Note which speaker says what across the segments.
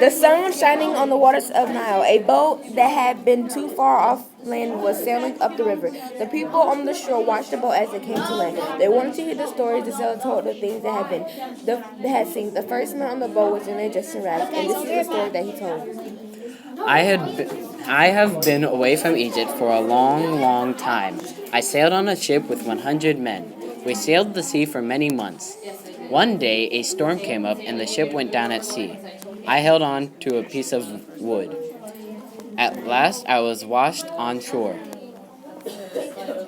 Speaker 1: The sun was shining on the waters of Nile. A boat that had been too far off land was sailing up the river. The people on the shore watched the boat as it came to land. They wanted to hear the stories the sailor told, the things they had seen. The first man on the boat was in a dressed in rags, and this is the story that he told.
Speaker 2: I have been away from Egypt for a long, long time. I sailed on a ship with 100 men. We sailed the sea for many months. One day, a storm came up and the ship went down at sea. I held on to a piece of wood. At last, I was washed on shore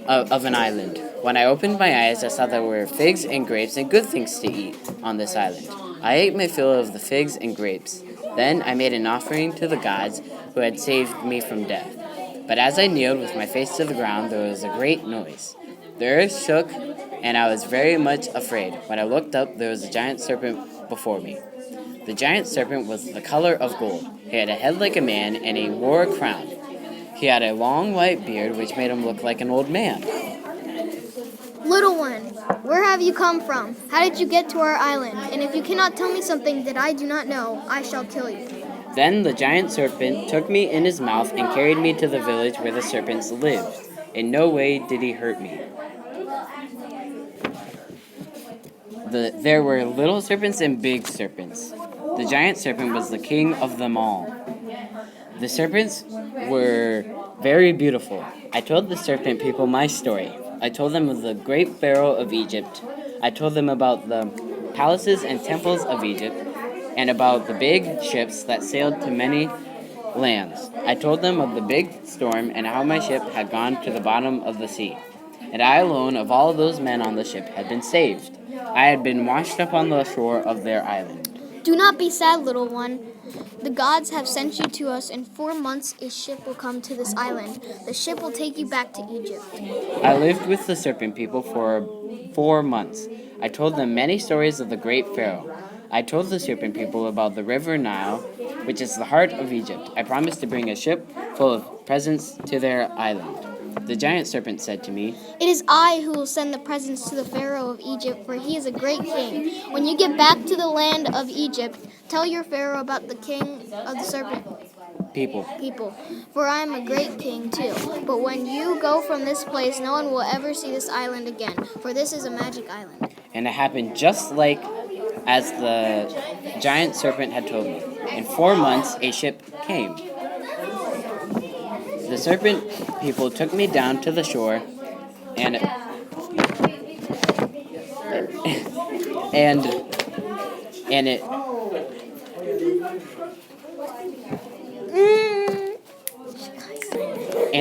Speaker 2: of an island. When I opened my eyes, I saw there were figs and grapes and good things to eat on this island. I ate my fill of the figs and grapes. Then I made an offering to the gods who had saved me from death. But as I kneeled with my face to the ground, there was a great noise. The earth shook, and I was very much afraid. When I looked up, there was a giant serpent before me. The giant serpent was the color of gold. He had a head like a man, and he wore a crown. He had a long white beard, which made him look like an old man.
Speaker 3: Little one, where have you come from? How did you get to our island? And if you cannot tell me something that I do not know, I shall kill you.
Speaker 2: Then the giant serpent took me in his mouth and carried me to the village where the serpents lived. In no way did he hurt me. There were little serpents and big serpents. The giant serpent was the king of them all. The serpents were very beautiful. I told the serpent people my story. I told them of the great Pharaoh of Egypt. I told them about the palaces and temples of Egypt, and about the big ships that sailed to many lands. I told them of the big storm and how my ship had gone to the bottom of the sea. And I alone of all those men on the ship had been saved. I had been washed up on the shore of their island.
Speaker 3: Do not be sad, little one. The gods have sent you to us. In 4 months, a ship will come to this island. The ship will take you back to Egypt.
Speaker 2: I lived with the serpent people for 4 months. I told them many stories of the great Pharaoh. I told the serpent people about the river Nile, which is the heart of Egypt. I promised to bring a ship full of presents to their island. The giant serpent said to me,
Speaker 3: It is I who will send the presents to the Pharaoh of Egypt, for he is a great king. When you get back to the land of Egypt, tell your Pharaoh about the king of the serpent
Speaker 2: people.
Speaker 3: For I am a great king too. But when you go from this place, no one will ever see this island again, for this is a magic island.
Speaker 2: And it happened just like as the giant serpent had told me. In 4 months, a ship came. The serpent people took me down to the shore, and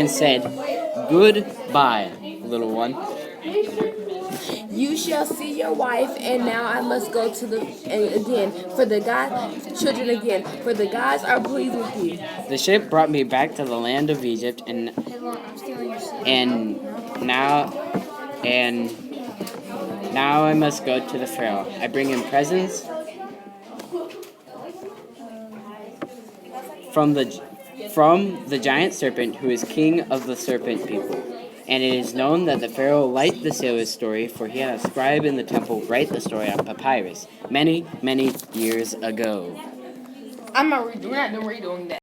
Speaker 2: said, "Goodbye, little one."
Speaker 1: You shall see your wife, and now I must go to the gods are pleased with you.
Speaker 2: The ship brought me back to the land of Egypt, and now I must go to the Pharaoh. I bring him presents from the giant serpent, who is king of the serpent people. And it is known that the Pharaoh liked the sailor's story, for he had a scribe in the temple write the story on papyrus many, many years ago.
Speaker 1: We're not redoing that.